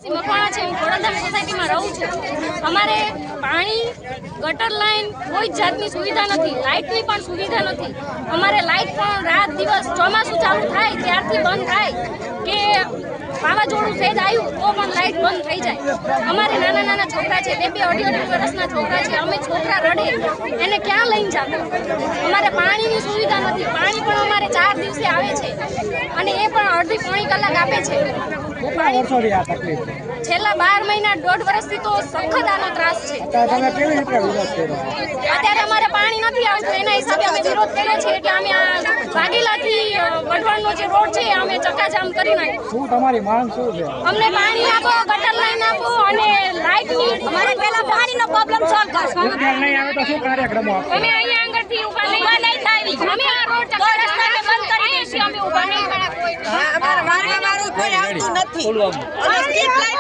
મકવાણા છે, હું ખોડલધામ સોસાયટીમાં રહું છું। અમારે પાણી, ગટર લાઈન કોઈ જ જાતની સુવિધા નથી, લાઇટની પણ સુવિધા નથી। અમારે લાઇટ પણ રાત દિવસ ચોમાસું ચાલુ થાય ત્યારથી બંધ થાય કે વાવાઝોડું સહેજ આવ્યું તો પણ લાઇટ બંધ થઈ જાય। અમારે નાના નાના છોકરા છે, 2-2, 2.5 વર્ષના છોકરા છે, અમે છોકરા રડે એને ક્યાં લઈને જતા? અમારે પાણીની સુવિધા નથી, પાણી પણ અમારે 4 દિવસે આવે છે અને એ પણ અડધી પોણી કલાક આપે છે। છેલ્લા 12 મહિના 1.5 વર્ષથી તો સખત આનો ત્રાસ છે। અત્યારે અમારે પાણી નથી આવતું એના હિસાબે અમે વિરોધ કરીએ છીએ એટલે અમે આ વાઘેલાથી વઢવાણનો જે રોડ છે અમે ચક્કાજામ કરી નાખ્યો। શું તમારી માંગ શું છે? અમને પાણી આપો, ગટર લાઈન આપો અને લાઇટની અમારે પહેલા પાણીનો પ્રોબ્લેમ સોલ્વ કરશો। નહીં આવે તો શું કાર્યક્રમો આપો? અમે અહીંયા આગળથી ઊભા નહીં થાય, અમે આ રોડ ચક્કા રસ્તાને બંધ કરી દઈશું, અમે ઊભા નહીં થાય। અમારા વારંવાર કોઈ આવતું નથી અને સ્ટ્રીટ લાઈટ